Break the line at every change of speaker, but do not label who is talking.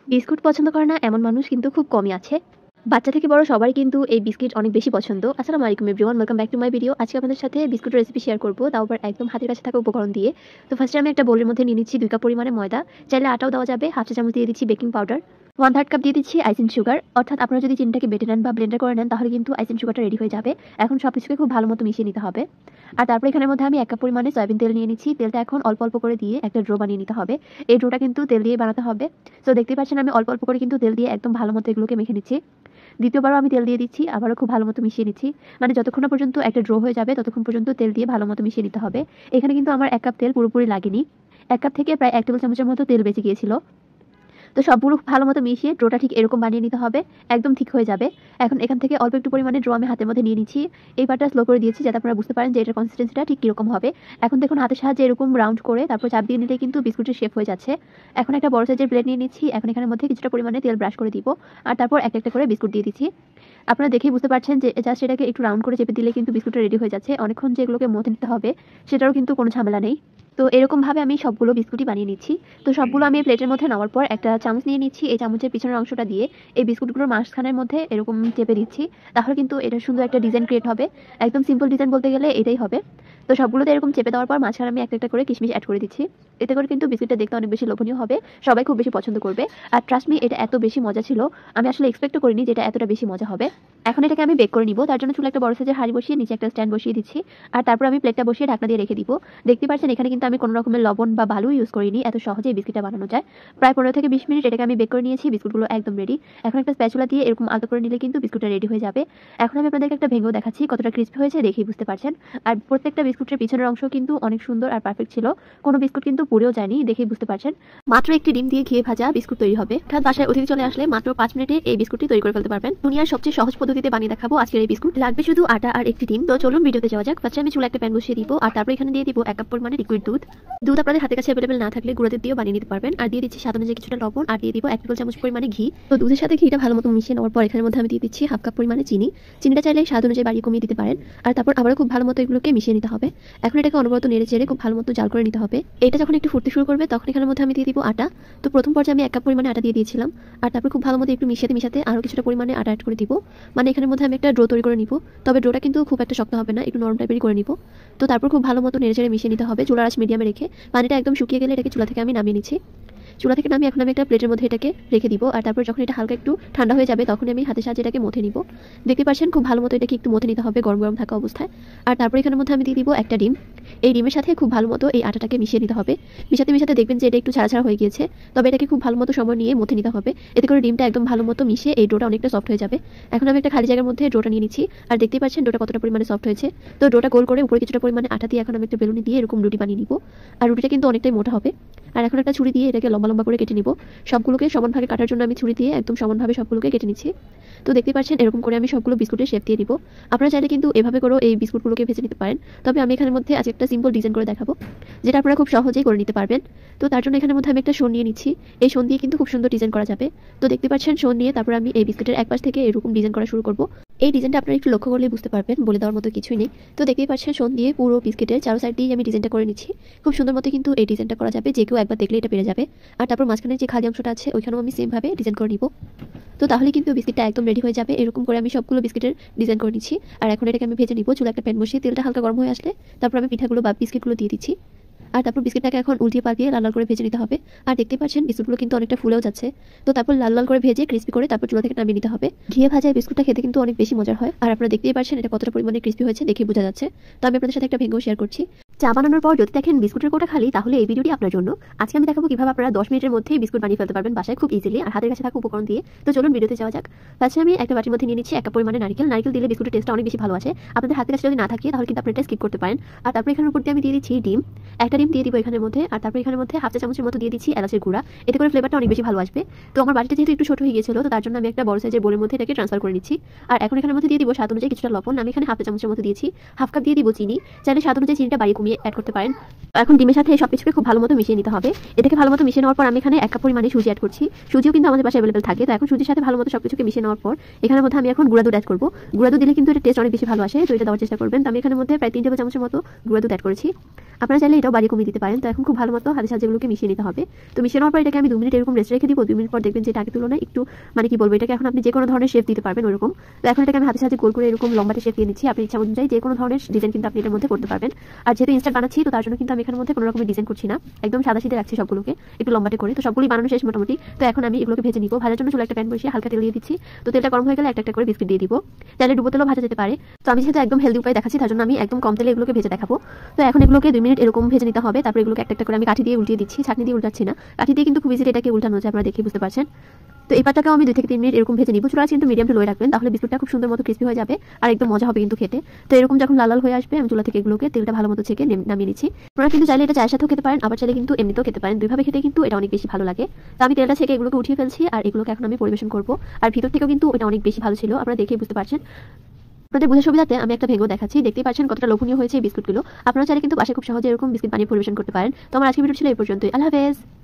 Biscuit পছন্দ করে না এমন মানুষ কিন্তু খুব কমই আছে। বাচ্চা থেকে বড় সবারই কিন্তু এই বিস্কিট অনেক বেশি পছন্দ। আসসালামু আলাইকুম everyone, welcome back to my video. আজকে আপনাদের সাথে বিস্কুটের রেসিপি শেয়ার করব, তাও আবার একদম হাতের কাছে থাকা উপকরণ দিয়ে। তো ফার্স্টে আমি একটা বোলের মধ্যে নিয়ে নিচ্ছি 2 কাপ পরিমাণে ময়দা, চাইলে আটাও দেওয়া যাবে। হাফ চা চামচ দিয়ে দিচ্ছি বেকিং পাউডার, 1/3 কাপ দিয়ে দিচ্ছি আইসিং সুগার। অর্থাৎ আপনারা যদি চিনিটাকে বেটে নেন বা ব্লেন্ডার করে নেন তাহলে কিন্তু আইসিং সুগারটা রেডি হয়ে যাবে। এখন সবকিছুকে খুব ভালো মতো মিশিয়ে নিতে হবে। আর তারপর এখানের মধ্যে আমি 1 কাপ পরিমাণে সয়াবিন তেল নিয়ে নিচ্ছি। তেলটা এখন অল্প অল্প করে দিয়ে একটা ড্রো বানিয়ে নিতে হবে। এই ড্রোটা কিন্তু তেল দিয়ে বানাতে হবে। সো দেখতেই পাচ্ছেন আমি অল্প অল্প করে কিন্তু তেল দিয়ে একদম ভালো মতো এগুলোকে মেখে নিচ্ছি। দ্বিতীয়বারও আমি তেল দিয়ে দিচ্ছি, আবারও খুব ভালো মতো মিশিয়ে নিচ্ছি। মানে যতক্ষণ না পর্যন্ত একটা ড্রো হয়ে যাবে ততক্ষণ পর্যন্ত তেল দিয়ে ভালো মতো মিশিয়ে নিতে হবে। এখানে কিন্তু আমার 1 কাপ তেল পুরোপুরি লাগেনি। 1 কাপ থেকে প্রায় 1 টেবিল চামচের মতো তেল বেঁচে গিয়েছিল। তো সবগুলো ভালো মতো মিশিয়ে ড্রোটা ঠিক এরকম বানিয়ে নিতে হবে, একদম ঠিক হয়ে যাবে। এখন এখান থেকে অল্প একটু পরিমাণে ড্রো আমি হাতের মধ্যে নিয়ে নিচ্ছি। এই পার্টটা স্লো করে দিয়েছি যাতে আপনারা বুঝতে পারেন যে এটার কনসিস্টেন্সিটা ঠিক কীরকম হবে। এখন দেখুন হাতের সাহায্যে এরকম রাউন্ড করে তারপর চাপ দিয়ে নিলে কিন্তু বিস্কুটের শেপ হয়ে যাচ্ছে। এখন একটা বড় সাইজের প্লেট নিয়ে নিচ্ছি। এখন এখানের মধ্যে কিছুটা পরিমাণে তেল ব্রাশ করে দিব আর তারপর একটা একটা করে বিস্কুট দিয়ে দিচ্ছি। আপনারা দেখেই বুঝতে পারছেন যে জাস্ট এটাকে একটু রাউন্ড করে চেপে দিলে কিন্তু বিস্কুটটা রেডি হয়ে যাচ্ছে। অনেকক্ষণ যে এগুলোকে মথে নিতে হবে সেটারও কিন্তু কোনো ঝামেলা নেই। তো এরকমভাবে আমি সবগুলো বিস্কুটই বানিয়ে নিচ্ছি। তো সবগুলো আমি প্লেটের মধ্যে নেওয়ার পর একটা চামচ নিয়ে নিচ্ছি। এই চামচের পিছনের অংশটা দিয়ে এই বিস্কুটগুলোর মাঝখানের মধ্যে এরকম চেপে দিচ্ছি। তাহলে কিন্তু এটা সুন্দর একটা ডিজাইন ক্রিয়েট হবে। একদম সিম্পল ডিজাইন বলতে গেলে এটাই হবে। তো সবগুলোতে এরকম চেপে দেওয়ার পর মাঝখানে আমি একটা একটা করে কিশমিশ অ্যাড করে দিচ্ছি। এতে করে কিন্তু বিস্কুটটা দেখতে অনেক বেশি লোভনীয় হবে। সবাই খুব বেশি পছন্দ করবে। আর ট্রাস্ট মি, এটা এত বেশি মজা ছিল, আমি আসলে এক্সপেক্টও করিনি যে এটা এতটা বেশি মজা হবে। এখন এটাকে আমি বেক করে নিব। তার জন্য চুলায় একটা বড় সাইজের হাঁড়ি বসিয়ে নিচে একটা স্ট্যান্ড বসিয়ে দিচ্ছি। আর তারপর আমি প্লেটটা বসিয়ে ঢাকনা দিয়ে রেখে দিব। দেখতে পাচ্ছেন এখানে কিন্তু আমি কোনো রকমের লবণ বা বালু ইউজ করিনি, এত সহজেই বিস্কিটটা বানানো যায়। প্রায় 15 থেকে 20 মিনিট এটাকে আমি বেক করে নিয়েছি। বিস্কুটগুলো একদম রেডি। এখন একটা স্প্যাচুলা দিয়ে এরকম আলতো করে নিলে কিন্তু বিস্কুটটা রেডি হয়ে যাবে। এখন আমি আপনাদেরকে একটা ভেঙেও দেখাচ্ছি কতটা ক্রিস্পি হয়েছে, দেখেই বুঝতে পারছেন। আর প্রত্যেকটা বিস্কুটের পিছনের অংশ কিন্তু অনেক সুন্দর আর পারফেক্ট ছিল। কোনো বিস্কুট কিন্তু পুড়েও যায়নি, দেখেই বুঝতে পারছেন। মাত্র একটি ডিম দিয়ে ঘিয়ে ভাজা বিস্কুট তৈরি হবে। অর্থাৎ বাসায় অতিথি চলে আসলে মাত্র 5 মিনিটে এই বিস্কুটটি তৈরি করে ফেলতে পারবেন। দুনিয়ার সবচেয়ে সহজ পদ্ধতিতে বানিয়ে দেখাবো আজকের এই বিস্কুট। লাগবে শুধু আটা আর একটি ডিম। তো চলুন ভিডিওতে যাওয়া যাক। ফার্স্টে আমি চুলায় একটা প্যান বসিয়ে দিব আর তারপর এখানে দিয়ে দিব 1 কাপ পরিমাণে লিকুইড দুধ। দুধ আপনাদের হাতের কাছে অ্যাভেলেবল না থাকলে গুঁড়া দুধ দিয়েও বানিয়ে নিতে পারবেন। আর দিয়ে দিচ্ছি স্বাদ অনুযায়ী কিছুটা লবণ আর দিয়ে দিব 1 টেবিল চামচ পরিমাণে ঘি। তো দুধের সাথে ঘিটা ভালো মতো মিশিয়ে নেওয়ার পর এখানের মধ্যে আমি দিয়ে দিচ্ছি 1/2 কাপ পরিমাণে চিনি। চিনিটা চাইলে স্বাদ অনুযায়ী বাড়িয়ে কমিয়ে দিতে পারেন। আর তারপর আবারও খুব ভালো মতো এগুলোকে মিশিয়ে নিতে হবে। এখন এটাকে অনবরত নেড়ে চেড়ে খুব ভালো মতো জাল করে নিতে হবে। এটা যখন একটু ফুটতে শুরু করবে তখন এখানের মধ্যে আমি দিয়ে দিব আটা। তো প্রথম পর্যায়ে আমি 1 কাপ পরিমাণে আটা দিয়ে দিয়েছিলাম। আর তারপর খুব ভালো মতো একটু মিশাতে মিশাতে আরও কিছুটা পরিমাণে আটা অ্যাড করে দিব। মানে এখানের মধ্যে আমি একটা ডো তৈরি করে নিব। তবে ডোটা কিন্তু খুব একটা শক্ত হবে না, একটু নরম টাইপেরই করে নিব। তো তারপর খুব ভালো মতো নেড়ে চেড়ে মিশিয়ে নিতে হবে। চুলার আঁচ মিডিয়ামে রেখে পানিটা একদম শুকিয়ে গেলে এটাকে চুলা থেকে আমি নামিয়ে নিচ্ছি। চুলা থেকে নামিয়ে এখন আমি একটা প্লেটের মধ্যে এটাকে রেখে দিব। আর তারপর যখন এটা হালকা একটু ঠান্ডা হয়ে যাবে তখন আমি হাতের সাহায্যে এটাকে মথে নিব। দেখতে পাচ্ছেন খুব ভালো মতো এটাকে একটু মথে নিতে হবে গরম গরম থাকা অবস্থায়। আর তারপর এখানের মধ্যে আমি দিয়ে দিব একটা ডিম। এই ডিমের সাথে খুব ভালো মতো এই আটাটাকে মিশিয়ে নিতে হবে। মিশাতে মিশাতে দেখবেন যে এটা একটু ছাড়া ছাড়া হয়ে গিয়েছে। তবে এটাকে খুব ভালো মতো সময় নিয়ে মথে নিতে হবে। এতে করে ডিমটা একদম ভালো মতো মিশে এই ডোটা অনেকটা সফট হয়ে যাবে। এখন আমি একটা খালি জায়গার মধ্যে ডোটা নিয়ে নিচ্ছি। আর দেখতেই পাচ্ছেন ডোটা কতটা পরিমাণে সফট হয়েছে। তো ডোটা গোল করে উপরে কিছুটা পরিমাণে আটা দিয়ে এখন আমি একটা বেলুনি দিয়ে এরকম রুটি বানিয়ে নিব। আর রুটিটা কিন্তু অনেকটাই মোটা হবে। আর এখন একটা ছুরি দিয়ে এটাকে লম্বা লম্বা করে কেটে নিব। সবগুলোকে সমানভাবে কাটার জন্য আমি ছুরি দিয়ে একদম সমানভাবে সবগুলোকে কেটে নিচ্ছি। তো দেখতে পাচ্ছেন এরকম করে আমি সবগুলো বিস্কুটের শেপ দিয়ে দিব। আপনারা চাইলে কিন্তু এভাবে করেও এই বিস্কুটগুলোকে ভেজে নিতে পারেন। তবে আমি এখানের মধ্যে আজ একটা সিম্পল ডিজাইন করে দেখাবো যেটা আপনারা খুব সহজেই করে নিতে পারবেন। তো তার জন্য এখানের মধ্যে আমি একটা শোন নিয়ে নিচ্ছি। এই শোন দিয়ে কিন্তু খুব সুন্দর ডিজাইন করা যাবে। তো দেখতে পাচ্ছেন শোন নিয়ে তারপর আমি এই বিস্কুটের এক পাশ থেকে এরকম ডিজাইন করা শুরু করব। এই ডিজাইনটা আপনারা একটু লক্ষ্য করলে বুঝতে পারবেন, বলে দেওয়ার মতো কিছুই নেই। তো দেখতেই পাচ্ছেন শোন দিয়ে পুরো বিস্কিটের চারো সাইড দিয়ে আমি ডিজাইনটা করে নিচ্ছি। খুব সুন্দর মতো কিন্তু এই ডিজাইনটা করা যাবে, যে কেউ একবার দেখলে এটা পেরে যাবে। আর তারপর মাঝখানে যে খালি অংশটা আছে ওইখানেও আমি সেম ভাবে ডিজাইন করে নিব। তো তাহলে কিন্তু বিস্কিটটা একদম রেডি হয়ে যাবে। এরকম করে আমি সবগুলো বিস্কিটের ডিজাইন করে নিচ্ছি। আর এখন এটাকে আমি ভেজে নিব। চুলা একটা প্যান বসিয়ে তেলটা হালকা গরম হয়ে আসলে তারপর আমি পিঠাগুলো বা বিস্কিটগুলো দিয়ে দিচ্ছি। আর তারপর বিস্কিটটাকে এখন উল্টিয়ে পাল্টিয়ে লাল লাল করে ভেজে নিতে হবে। আর দেখতে পাচ্ছেন বিস্কুটগুলো কিন্তু অনেকটা ফুলেও যাচ্ছে। তো তারপর লাল লাল করে ভেজে ক্রিস্পি করে তারপর চুলা থেকে নামিয়ে নিতে হবে। ঘিয়ে ভাজা এই বিস্কুটটা খেতে কিন্তু অনেক বেশি মজার হয়। আর আপনারা দেখতেই পাচ্ছেন এটা কতটা পরিমাণে ক্রিস্পি হয়েছে, দেখে বোঝা যাচ্ছে। তো আমি আপনাদের সাথে একটা ভেঙেও শেয়ার করছি। চা বানানোর পর যদি দেখেন বিস্কুটের কোটা খালি, তাহলে এই ভিডিওটি আপনার জন্য। আজকে আমি দেখাবো কিভাবে আপনারা 10 মিনিটের মধ্যেই বিস্কুট বানিয়ে ফেলতে পারবেন বাসায় খুব ইজিলি আর হাতের কাছে থাকা উপকরণ দিয়ে। তো চলুন ভিডিওতে যাওয়া যাক। ফার্স্টে আমি একটা বাটির মধ্যে নিয়ে নিচ্ছি 1 কাপ পরিমাণে নারকেল। নারকেল দিলে বিস্কুটের টেস্টটা অনেক বেশি ভালো আছে। আপনাদের হাতের কাছে যদি না থাকে তাহলে কিন্তু আপনারা এটা স্কিপ করতে পারেন। আর তারপর এখানের উপর দিয়ে আমি দিয়ে দিচ্ছি ডিম। একটা ডিম দিয়ে দিব এখানের মধ্যে। আর তারপর এখানের মধ্যে হাফ চা চামচের মতো দিয়ে দিচ্ছি এলাচের গুঁড়া। এতে করে ফ্লেভারটা অনেক বেশি ভালো আসবে। তো আমার বাটিটা যেহেতু একটু ছোট হয়ে গিয়েছিল, তো তার জন্য আমি একটা বড় সাইজের বোলের মধ্যে এটাকে ট্রান্সফার করে নিচ্ছি। আর এখন এখানের মধ্যে দিয়ে দিব স্বাদ অনুযায়ী কিছুটা লবণ। আমি এখানে হাফ চা চামচের মতো দিয়েছি। হাফ কাপ দিয়ে দিব চিনি। চাইলে স্বাদ অনুযায়ী চিনিটা বাড়িয়ে কমিয়ে অ্যাড করতে পারেন। এখন ডিমের সাথে সবকিছুকে খুব ভালো মতো মিশিয়ে নিতে হবে। এটাকে ভালো মতো মিশিয়ে নেওয়ার পর আমি এখানে 1 কাপ পরিমাণে সুজি অ্যাড করছি। সুজিও কিন্তু আমাদের পাশে অ্যাভেলেবল থাকে। তো এখন সুজির সাথে ভালো মতো সবকিছুকে মিশিয়ে নেওয়ার পর এখানের মধ্যে আমি এখন গুঁড়া দুধ অ্যাড করব। গুঁড়া দুধ দিলে কিন্তু এটা টেস্ট অনেক বেশি ভালো আসে। তো এটা দেওয়ার চেষ্টা করবেন। তো আমি এখানের মধ্যে প্রায় 3 টেবিল চামচের মতো গুঁড়া দুধ অ্যাড করেছি। আপনারা চাইলে এটাও বাড়িয়ে কমিয়ে দিতে পারেন। তো এখন খুব ভালো মতো হাতের সাহায্যে এগুলোকে মিশিয়ে নিতে হবে। তো মিশিয়ে নেওয়ার পর এটাকে আমি 2 মিনিট এরকম রেস্ট রেখে দিব। 2 মিনিট পর দেখবেন যে এটা আগের তুলনায় একটু মানে কি বলবো, এটাকে এখন আপনি যে কোনো ধরনের শেপ দিতে পারবেন ওরকম। তো এখন এটাকে আমি হাতের সাহায্যে গোল করে এরকম লম্বাটে শেপ দিয়ে নিচ্ছি। আপনি ইচ্ছা অনুযায়ী যে কোনো ধরনের ডিজাইন কিন্তু আপনি এটার মধ্যে করতে পারবেন। আর যেহেতু ইনস্ট্যান্ট বানাচ্ছি, তো তার জন্য কিন্তু আমি এখানের মধ্যে কোনো রকমের ডিজাইন করছি না, একদম সাদা সিধে রাখছি সবগুলোকে একটু লম্বাটে করে। তো সবগুলোই বানানো শেষ মোটামুটি। তো এখন আমি এগুলোকে ভেজে নিব। ভাজার জন্য চুলা একটা প্যান বসিয়ে হালকা তেল দিয়ে দিচ্ছি। তো তেলটা গরম হয়ে গেলে একটা একটা করে বিস্কিট দিয়ে দিব। চাইলে ডুবো তেলও ভাজা যেতে পারে। তো আমি যেহেতু একদম হেলদি উপায় দেখাচ্ছি, তার জন্য আমি একদম কম তেলে এগুলোকে ভেজে দেখাবো। তো এখন এগুলোকে 2 মিনিট এরকম ভেজে নিতে হবে। তারপর এগুলোকে একটা একটা করে আমি কাঠি দিয়ে উল্টিয়ে দিচ্ছি, ছাঁকনি দিয়ে উল্টাচ্ছি না। কাঠি দিয়ে কিন্তু খুব ইজিলি এটাকে উল্টানো যায়, আপনারা দেখে বুঝতে পারছেন। তো এই পাটাটাও আমি 2 থেকে 3 মিনিট এরকম ভেজে নিব। চুলা কিন্তু মিডিয়াম টু লোয়ে রাখবেন, তাহলে বিস্কুটটা খুব সুন্দর মতো ক্রিস্পি হয়ে যাবে আর একদম মজা হবে কিন্তু খেতে। তো এরকম যখন লাল লাল হয়ে আসবে, আমি চুলা থেকে এগুলোকে তেলটা ভালো মতো ছেঁকে নামিয়ে নিচ্ছি। আপনারা কিন্তু চাইলে এটা চায়ের সাথেও খেতে পারেন, আবার চাইলে কিন্তু এমনিতেও খেতে পারেন। দুইভাবে খেতে কিন্তু এটা অনেক বেশি ভালো লাগে। তো আমি তেলটা ছেঁকে এগুলোকে উঠিয়ে ফেলছি আর এগুলোকে এখন আমি পরিবেশন করব। আর ভিতর থেকেও কিন্তু এটা অনেক বেশি ভালো ছিল, আপনারা দেখেই বুঝতে পারছেন। আপনাদের বোঝার সুবিধাতে আমি একটা ভেঙেও দেখাচ্ছি, দেখতেই পাচ্ছেন কতটা লোভনীয় হয়েছে এই বিস্কুটগুলো। আপনারা চাইলে কিন্তু বাসায় খুব সহজে এরকম বিস্কুট বানিয়ে পরিবেশন করতে পারেন। তো আমার আজকের ভিডিও ছিল এই পর্যন্তই। আল্লাহ হাফেজ।